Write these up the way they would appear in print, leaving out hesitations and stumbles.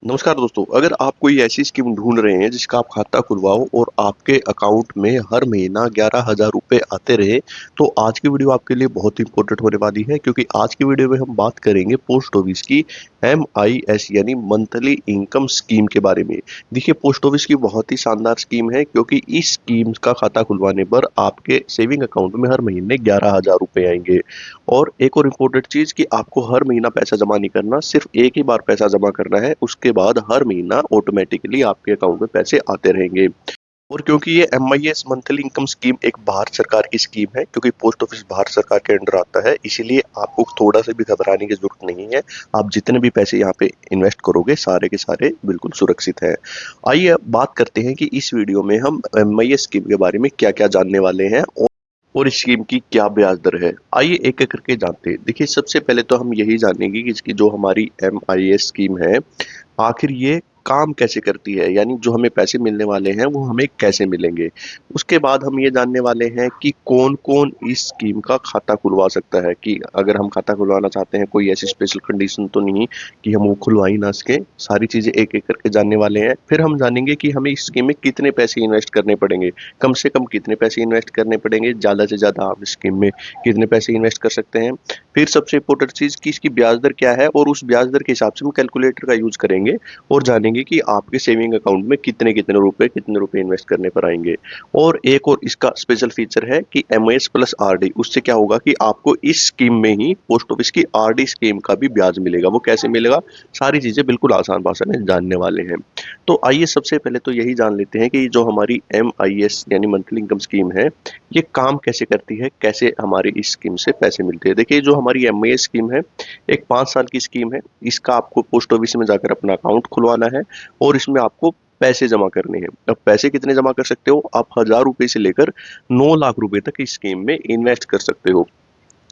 नमस्कार दोस्तों, अगर आप कोई ऐसी स्कीम ढूँढ रहे हैं जिसका आप खाता खुलवाओ और आपके अकाउंट में हर महीना 11,000 रुपए आते रहे, तो आज की वीडियो आपके लिए बहुत इम्पोर्टेंट होने वाली है क्योंकि आज की वीडियो में हम बात करेंगे पोस्ट ऑफिस की एमआईएस यानी मंथली इनकम स्कीम के बारे में। देखिए पोस्ट ऑफिस की बहुत ही शानदार स्कीम है क्योंकि इस स्कीम का खाता खुलवाने पर आपके सेविंग अकाउंट में हर महीने 11,000 रुपए आएँगे। और एक और इम्पोर्टेंट चीज़ कि आपको हर महीना पैसा जमा नहीं करना, सिर्फ एक ही बार पैसा जमा करना है, उसके बाद हर महीना ऑटोमेटिकली आपके अकाउंट में पैसे आते रहेंगे। और क्योंकि ये एमआईएस मंथली इनकम स्कीम एक भारत सरकार की स्कीम है, क्योंकि पोस्ट ऑफिस भारत सरकार के अंडर आता है, इसीलिए आपको थोड़ा-सा भी घबराने की ज़रूरत नहीं है। आप जितने भी पैसे यहाँ पे इन्वेस्ट करोगे, सारे के सारे बिल्कुल सुरक्षित हैं। आइए अब बात करते हैं कि इस वीडियो में हम एमआईएस स्कीम के बारे में क्या-क्या जानने वाले हैं और इस स्कीम की क्या ब्याज दर है। आइए एक-एक करके जानते हैं। देखिए सबसे पहले तो हम यही जानेंगे कि इसकी जो हमारी एमआईएस स्कीम है, आखिर ये काम कैसे करती है? यानी जो हमें पैसे मिलने वाले हैं वो हमें कैसे मिलेंगे? उसके बाद हम ये जानने वाले हैं कि कौन-कौन इस स्कीम का खाता खुलवा सकता है, कि अगर हम खाता खुलवाना चाहते हैं कोई ऐसी स्पेशल कंडीशन तो नहीं कि हम वो खुलवा ही ना सकें। सारी चीज़ें एक-एक करके जानने वाले हैं। फिर हम जानेंगे कि हमें इस स्कीम में कितने पैसे इन्वेस्ट करने पड़ेंगे। कम से कम कितने पैसे इन्वेस्ट करने पड़ेंगे, ज़्यादा से ज़्यादा आप स्कीम में कितने पैसे इन्वेस्ट कर सकते हैं। फिर सबसे इम्पोर्टेंट चीज़ कि इसकी ब्याज दर क्या है और उस ब्याज दर के हिसाब से हम कैलकुलेटर का यूज़ करेंगे और जानेंगे कि आपके सेविंग अकाउंट में कितने रुपए इन्वेस्ट करने पर आएँगे। और एक और इसका स्पेशल फीचर है कि एमआईएस प्लस आरडी, उससे क्या होगा कि आपको इस स्कीम में ही पोस्ट ऑफिस की आरडी स्कीम का भी ब्याज मिलेगा। वो कैसे मिलेगा? सारी चीज़ें बिल्कुल आसान भाषा में जानने वाले हैं। तो आइए सबसे पहले तो यही जान लेते हैं कि जो हमारी एमआईएस यानी मंथली इनकम स्कीम है, ये काम कैसे करती है, कैसे हमारी इस स्कीम से पैसे मिलते हैं। देखिए जो हमारी एमआईएस स्कीम है, एक 5 साल की स्कीम है। इसका आपको पोस्ट ऑफिस में जाकर अपना अकाउंट खुलवाना है और इसमें आपको पैसे जमा करने हैं। अब पैसे कितने जमा कर सकते हो? आप ₹1000 से लेकर 9 लाख रुपए तक इस स्कीम में इन्वेस्ट कर सकते हो।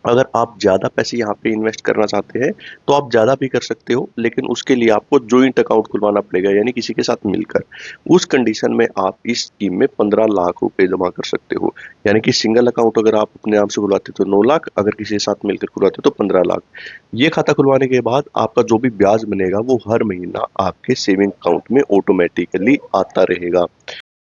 अगर आप ज़्यादा पैसे यहाँ पे इन्वेस्ट करना चाहते हैं, तो आप ज़्यादा भी कर सकते हो, लेकिन उसके लिए आपको जॉइंट अकाउंट खुलवाना पड़ेगा, यानी किसी के साथ मिलकर। उस कंडीशन में आप इस स्कीम में 15 लाख रुपए जमा कर सकते हो। यानी कि सिंगल अकाउंट अगर आप अपने नाम से खुलवाते हो तो 9 लाख, अगर किसी के साथ मिलकर खुलवाते हो तो 15 लाख। ये खाता खुलवाने के बाद आपका जो भी ब्याज बनेगा, वो हर महीना आपके सेविंग अकाउंट में ऑटोमैटिकली आता रहेगा।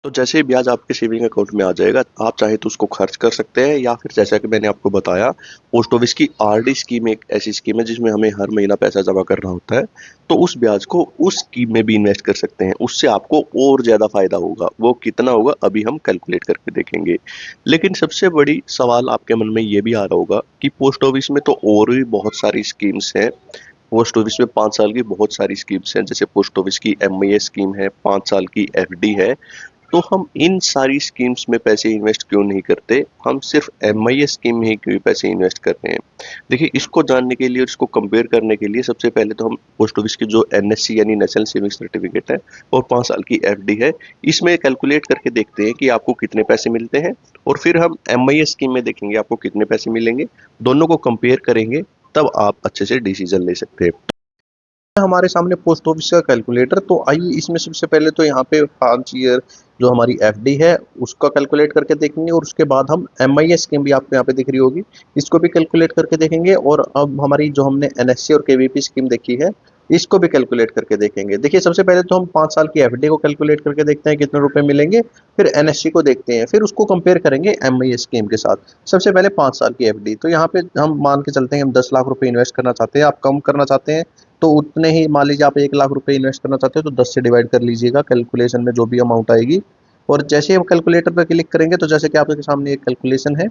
तो जैसे ही ब्याज आपके सेविंग अकाउंट में आ जाएगा, आप चाहे तो उसको खर्च कर सकते हैं या फिर जैसा कि मैंने आपको बताया, पोस्ट ऑफिस की आरडी स्कीम एक ऐसी स्कीम है जिसमें हमें हर महीना पैसा जमा करना होता है, तो उस ब्याज को उस स्कीम में भी इन्वेस्ट कर सकते हैं। उससे आपको और ज़्यादा फ़ायदा होगा। वो कितना होगा अभी हम कैलकुलेट करके देखेंगे। लेकिन सबसे बड़ी सवाल आपके मन में ये भी आ रहा होगा कि पोस्ट ऑफिस में तो और भी बहुत सारी स्कीम्स हैं। पोस्ट ऑफिस में 5 साल की बहुत सारी स्कीम्स हैं, जैसे पोस्ट ऑफिस की एमआईएस स्कीम है, 5 साल की एफडी है। तो हम इन सारी स्कीम्स में पैसे इन्वेस्ट क्यों नहीं करते? हम सिर्फ एमआईएस स्कीम में ही क्यों पैसे इन्वेस्ट कर रहे हैं? देखिए इसको जानने के लिए और इसको कंपेयर करने के लिए सबसे पहले तो हम पोस्ट ऑफिस की जो एनएससी यानी नेशनल सेविंग सर्टिफिकेट है और 5 साल की एफडी है, इसमें कैलकुलेट करके देखते हैं कि आपको कितने पैसे मिलते हैं और फिर हम एमआईएस स्कीम में देखेंगे आपको कितने पैसे मिलेंगे। दोनों को कंपेयर करेंगे, तब आप अच्छे से डिसीजन ले सकते हैं। हमारे सामने पोस्ट ऑफिस का कैलकुलेटर, तो आइए इसमें सबसे पहले तो यहाँ पे 5 ईयर जो हमारी एफडी है उसका कैलकुलेट करके देखेंगे और उसके बाद हम एमआईएस स्कीम भी आपको यहाँ पे दिख रही होगी, इसको भी कैलकुलेट करके देखेंगे। और अब हमारी जो हमने एनएससी और केवीपी स्कीम देखी है, इसको भी कैलकुलेट करके देखेंगे। देखिए सबसे पहले तो हम 5 साल की एफडी को कैलकुलेट करके देखते हैं कितने रुपए मिलेंगे, फिर एनएससी को देखते हैं, फिर उसको कंपेयर करेंगे एमआईएस स्कीम के साथ। सबसे पहले 5 साल की एफडी, तो यहाँ पे हम मान के चलते हैं हम 10 लाख रुपए इन्वेस्ट करना चाहते हैं, आप कम करना चाहते हैं तो उतने ही, मान लीजिए आप 1 लाख रुपए इन्वेस्ट करना चाहते हो तो 10 से डिवाइड कर लीजिएगा कैलकुलेशन में जो भी अमाउंट आएगी। और जैसे ही हम कैलकुलेटर पर क्लिक करेंगे तो जैसे कि आपके सामने एक कैलकुलेशन है,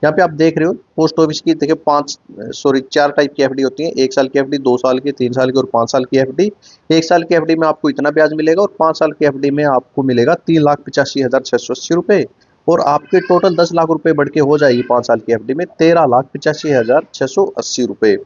यहाँ पे आप देख रहे हो पोस्ट ऑफिस की, देखिए 4 टाइप की एफडी होती है। 1 साल की एफडी, 2 साल की, 3 साल की और 5 साल की एफडी। 1 साल की एफडी में आपको इतना ब्याज मिलेगा और 5 साल की एफडी में आपको मिलेगा 3,85,680 रुपए। और आपके टोटल 10 लाख रुपए बढ़ के हो जाएगी 5 साल की एफडी में 13,85,680 रुपए।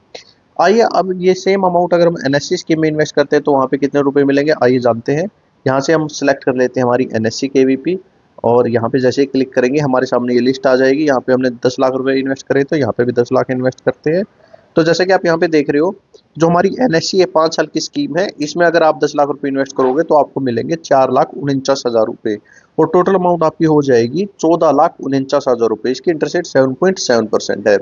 आइए अब ये सेम अमाउंट अगर हम एनएससी स्कीम में इन्वेस्ट करते हैं तो वहाँ पे कितने रुपए मिलेंगे, आइए जानते हैं। यहाँ से हम सिलेक्ट कर लेते हैं हमारी एनएससी केवीपी और यहाँ पे जैसे ही क्लिक करेंगे हमारे सामने ये लिस्ट आ जाएगी। यहाँ पे हमने 10 लाख रुपए इन्वेस्ट करे तो यहाँ पे भी 10 लाख इन्वेस्ट करते हैं। तो जैसे कि आप यहाँ पे देख रहे हो, जो हमारी एनएससी है 5 साल की स्कीम है, इसमें अगर आप 10 लाख रुपए इन्वेस्ट करोगे तो आपको मिलेंगे 4,49,000 रुपए, और टोटल अमाउंट आपकी हो जाएगी 14,49,000 रुपए। इसकी इंटरेस्ट रेट 7.7% है।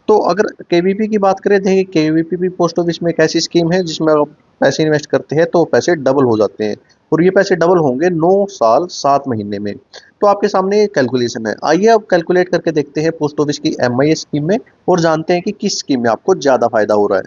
तो अगर केवीपी की बात करें, देखिए केवीपी भी पोस्ट ऑफिस में एक ऐसी स्कीम है जिसमें आप पैसे इन्वेस्ट करते हैं तो पैसे डबल हो जाते हैं, और ये पैसे डबल होंगे 9 साल 7 महीने में। तो आपके सामने ये कैलकुलेशन है, आइए अब कैलकुलेट करके देखते हैं पोस्ट ऑफिस की एमआईएस स्कीम में, और जानते हैं कि किस स्कीम में आपको ज्यादा फायदा हो रहा है।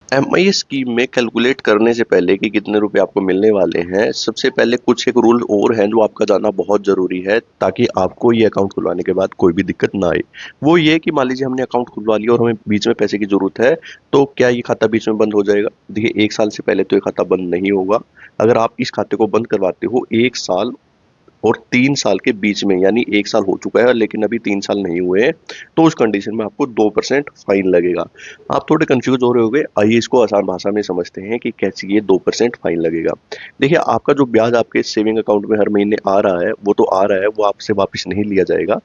एमआईएस स्कीम में कैलकुलेट करने से पहले कि कितने रुपए आपको मिलने वाले हैं, सबसे पहले कुछ एक रूल और हैं जो आपका जानना बहुत ज़रूरी है, ताकि आपको ये अकाउंट खुलवाने के बाद कोई भी दिक्कत ना आए। वो ये कि मान लीजिए हमने अकाउंट खुलवा लिया और हमें बीच में पैसे की ज़रूरत है, तो क्या ये खाता बीच में बंद हो जाएगा? देखिए, 1 साल से पहले तो ये खाता बंद नहीं होगा। अगर आप इस खाते को बंद करवाते हो 1 साल और 3 साल के बीच में, यानी 1 साल हो चुका है लेकिन अभी 3 साल नहीं हुए हैं, तो उस कंडीशन में आपको 2% फाइन लगेगा। आप थोड़े कंफ्यूज हो रहे होंगे, आइए इसको आसान भाषा में समझते हैं कि कैसे ये 2% फाइन लगेगा। देखिए, आपका जो ब्याज आपके सेविंग अकाउंट में हर महीने आ रहा है, वो तो आ रहा है, वो आपसे वापस नहीं लिया जाएगा,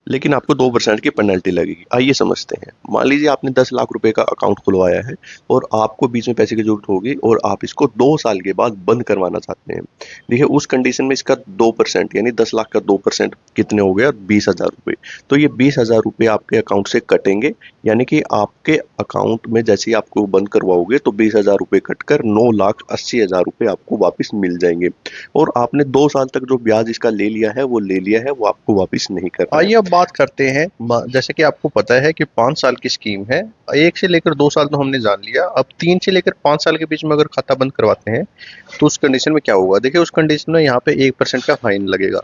लेकिन आपको 2% की पेनल्टी लगेगी। आइए समझते हैं। मान लीजिए आपने 10 लाख रुपए का अकाउंट खुलवाया है और आपको बीच में पैसे की ज़रूरत होगी और आप इसको 2 साल के बाद बंद करवाना चाहते हैं। देखिए, उस कंडीशन में इसका 2% यानी 10 लाख का 2% कितने हो गया? 20,000 रुपए। तो ये 20,000 रुपए आपके अकाउंट से कटेंगे, यानी कि आपके अकाउंट में जैसे ही आपको बंद करवाओगे तो 20,000 रुपए कटकर 9,80,000 रुपए आपको वापस मिल जाएंगे, और आपने 2 साल तक जो ब्याज इसका ले लिया है, वो ले लिया है, वो आपको वापस नहीं करना है। आइए अब बात करते हैं, जैसे कि आपको पता है कि 5 साल की स्कीम है। 1 से लेकर 2 साल तो हमने जान लिया, अब 3 से लेकर 5 साल के बीच में अगर खाता बंद करवाते हैं तो उस कंडीशन में क्या होगा। देखिए, उस कंडीशन में यहाँ पे 1% का फाइन लगेगा।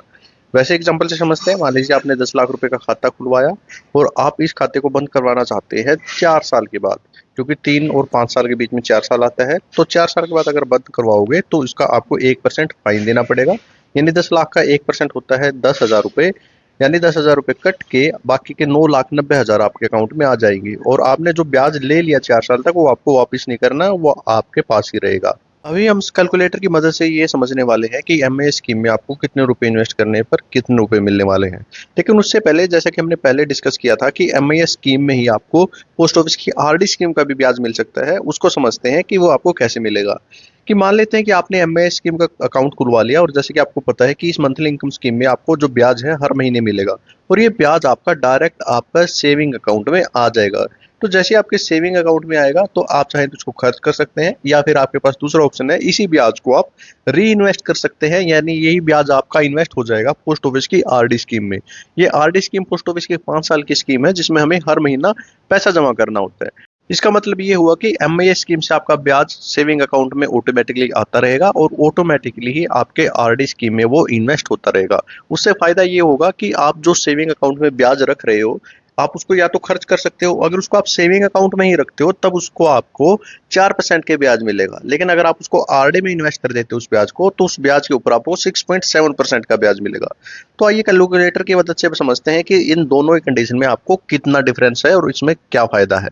वैसे एग्जांपल से समझते हैं, मान लीजिए आपने 10 लाख रुपए का खाता खुलवाया और आप इस खाते को बंद करवाना चाहते हैं 4 साल के बाद, क्योंकि 3 और 5 साल के बीच में 4 साल आता है, तो 4 साल के बाद अगर बंद करवाओगे तो इसका आपको 1% फाइन देना पड़ेगा। यानी 10 लाख का 1% होता है 10,000 रुपये, यानी 10,000 रुपये कट के बाकी के 9,90,000 आपके अकाउंट में आ जाएंगे, और आपने जो ब्याज ले लिया 4 साल तक वो आपको वापस नहीं करना, वो आपके पास ही रहेगा। अभी हम इस कैलकुलेटर की मदद से ये समझने वाले हैं कि एमए स्कीम में आपको कितने रुपए इन्वेस्ट करने पर कितने रुपए मिलने वाले हैं। लेकिन उससे पहले, जैसा कि हमने पहले डिस्कस किया था कि एमए स्कीम में ही आपको पोस्ट ऑफिस की आरडी स्कीम का भी ब्याज मिल सकता है, उसको समझते हैं कि वो आपको कैसे मिलेगा। कि मान लेते हैं कि आपने एमए स्कीम का अकाउंट खुलवा लिया, और जैसे कि आपको पता है कि इस मंथली इनकम स्कीम में आपको जो ब्याज है हर महीने मिलेगा, और ये ब्याज आपका डायरेक्ट आपका सेविंग अकाउंट में आ जाएगा। तो जैसे ही आपके सेविंग अकाउंट में आएगा तो आप चाहे तो उसको खर्च कर सकते हैं, या फिर आपके पास दूसरा ऑप्शन है, इसी ब्याज को आप री इन्वेस्ट कर सकते हैं, यानी यही ब्याज आपका इन्वेस्ट हो जाएगा पोस्ट ऑफिस की आरडी स्कीम में। ये आरडी स्कीम पोस्ट ऑफिस की 5 साल की स्कीम है जिसमें हमें हर महीना पैसा जमा करना होता है। इसका मतलब ये हुआ कि एमआईए स्कीम से आपका ब्याज सेविंग अकाउंट में ऑटोमेटिकली आता रहेगा, और ऑटोमेटिकली ही आपके आरडी स्कीम में वो इन्वेस्ट होता रहेगा। उससे फायदा ये होगा कि आप जो सेविंग अकाउंट में ब्याज रख रहे हो, आप उसको या तो खर्च कर सकते हो, अगर उसको आप सेविंग अकाउंट में ही रखते हो तब उसको आपको 4% के ब्याज मिलेगा, लेकिन अगर आप उसको आरडी में इन्वेस्ट कर देते हो उस ब्याज को, तो उस ब्याज के ऊपर आपको 6.7% का ब्याज मिलेगा। तो आइए कैलकुलेटर की मदद से समझते हैं कि इन दोनों ही कंडीशन में आपको कितना डिफरेंस है और इसमें क्या फायदा है।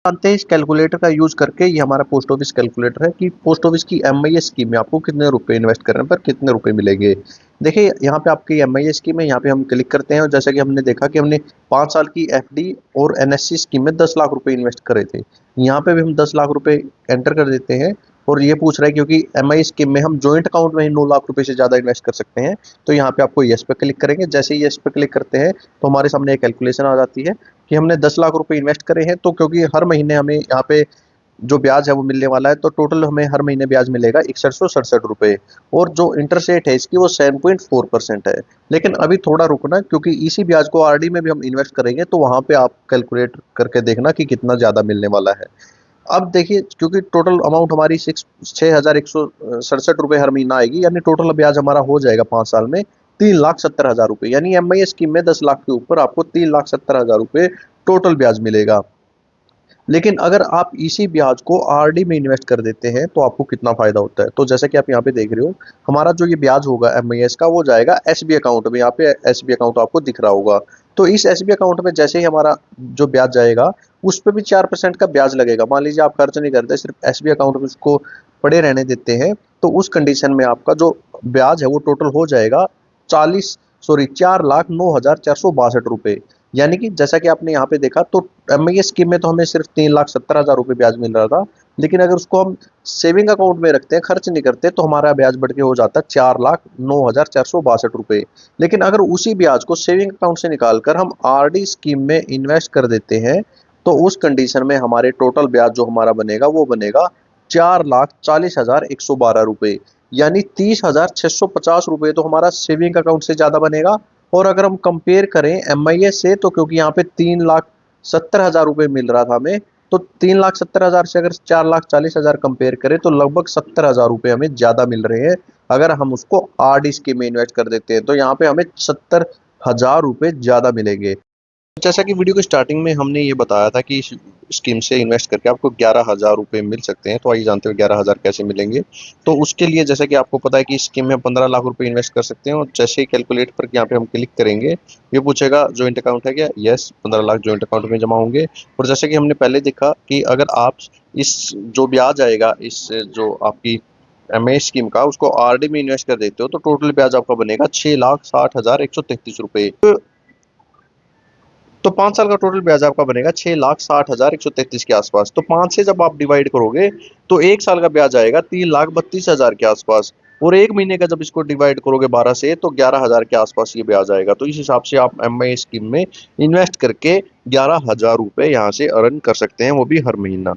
जानते हैं इस कैलकुलेटर का यूज करके, ये हमारा पोस्ट ऑफिस कैलकुलेटर है, कि पोस्ट ऑफिस की एमआईएस स्कीम में आपको कितने रुपए इन्वेस्ट करने पर कितने रुपए मिलेंगे। देखिए, यहाँ पे आपकी एमआईएस स्कीम है, यहाँ पे हम क्लिक करते हैं, और जैसा कि हमने देखा कि हमने 5 साल की एफडी और एनएससी स्कीम में 10 लाख रुपए इन्वेस्ट करे थे। यहाँ पे भी हम 10 लाख रुपए एंटर कर देते हैं, और ये पूछ रहा है क्योंकि एमआई स्कीम में हम जॉइंट अकाउंट में ही 9 लाख रुपए से ज्यादा इन्वेस्ट कर सकते हैं। तो यहाँ पे आपको यस पे क्लिक करेंगे, जैसे ही यस पे क्लिक करते हैं तो हमारे सामने एक कैलकुलेशन आ जाती है कि हमने 10 लाख रुपए इन्वेस्ट करे हैं, तो क्योंकि हर महीने हमें यहाँ पे जो ब्याज है वो मिलने वाला है, तो टोटल हमें हर महीने ब्याज मिलेगा 6167 रुपए, और जो इंटरेस्ट रेट है इसकी वो 7.4% है। लेकिन अभी थोड़ा रुकना, क्योंकि इसी ब्याज को आरडी में भी हम इन्वेस्ट करेंगे, तो वहां पे आप कैलकुलेट करके देखना कि कितना ज्यादा मिलने वाला है। अब देखिए, क्योंकि टोटल अमाउंट हमारी 6,167 रुपए हर महीना आएगी, यानी टोटल ब्याज हमारा हो जाएगा 5 साल में 3,70,000 रुपए, यानी एमआईए स्कीम में 10 लाख के ऊपर आपको 3,70,000 रुपए टोटल ब्याज मिलेगा। लेकिन अगर आप इसी ब्याज को आरडी में इन्वेस्ट कर देते हैं तो आपको कितना फायदा होता है। तो जैसा कि आप यहाँ पे देख रहे हो, हमारा जो ये ब्याज होगा एमआईएस का वो जाएगा एसबी अकाउंट में। यहाँ पे एसबी अकाउंट आपको दिख रहा होगा, तो इस एसबी अकाउंट में जैसे ही हमारा जो ब्याज जाएगा उस पर भी 4% का ब्याज लगेगा। मान लीजिए आप खर्च नहीं करते, सिर्फ एसबी अकाउंट में उसको पड़े रहने देते हैं, तो उस कंडीशन में आपका जो ब्याज है वो टोटल हो जाएगा 4,09,462 रुपए। यानी कि जैसा कि आपने यहाँ पे देखा, तो एमआईएस स्कीम में तो हमें सिर्फ 3,70,000 रुपये ब्याज मिल रहा था, लेकिन अगर उसको हम सेविंग अकाउंट में रखते हैं, खर्च नहीं करते, तो हमारा ब्याज बढ़ के हो जाता है 4,09,462 रुपये। लेकिन अगर उसी ब्याज को सेविंग अकाउंट से निकाल कर हम आरडी स्कीम में इन्वेस्ट कर देते हैं, तो उस कंडीशन में हमारे टोटल ब्याज जो हमारा बनेगा वो बनेगा 4,40,112 रुपये। यानी 30,650 रुपये तो हमारा सेविंग अकाउंट से ज्यादा बनेगा। और अगर हम कंपेयर करें एमआईएस से, तो क्योंकि यहाँ पे 3,70,000 रुपये मिल रहा था हमें, तो 3,70,000 से अगर 4,40,000 कंपेयर करें, तो लगभग 70,000 रुपये हमें ज्यादा मिल रहे हैं। अगर हम उसको आरडी स्कीम में इन्वेस्ट कर देते हैं, तो यहाँ पे हमें 70,000 रुपये ज्यादा मिलेंगे। जैसा कि वीडियो के स्टार्टिंग में हमने ये बताया था कि इस स्कीम से इन्वेस्ट करके आपको 11,000 रुपये मिल सकते हैं, तो आइए जानते हो 11,000 कैसे मिलेंगे। तो उसके लिए जैसा कि आपको पता है कि इस स्कीम में 15 लाख रुपए इन्वेस्ट कर सकते हैं, और जैसे ही कैलकुलेट पर यहाँ पे हम क्लिक करेंगे, ये पूछेगा ज्वाइंट अकाउंट है क्या, यस 15 लाख ज्वाइंट अकाउंट में जमा होंगे। और जैसे कि हमने पहले देखा कि अगर आप इस जो ब्याज आएगा इस जो आपकी एमए स्कीम का, उसको आरडी में इन्वेस्ट कर देते हो, तो टोटल ब्याज आपका बनेगा 6,60,133 रुपये। तो 5 साल का टोटल ब्याज आपका बनेगा 6,60,133 के आसपास। तो 5 से जब आप डिवाइड करोगे, तो 1 साल का ब्याज आएगा 3,32,000 के आसपास। और 1 महीने का जब इसको डिवाइड करोगे 12 से, तो 11,000 के आसपास ये ब्याज आएगा। तो इस हिसाब से आप एमआई स्कीम में इन्वेस्ट करके 11,000 रुपये यहाँ से अर्न कर सकते हैं, वो भी हर महीना।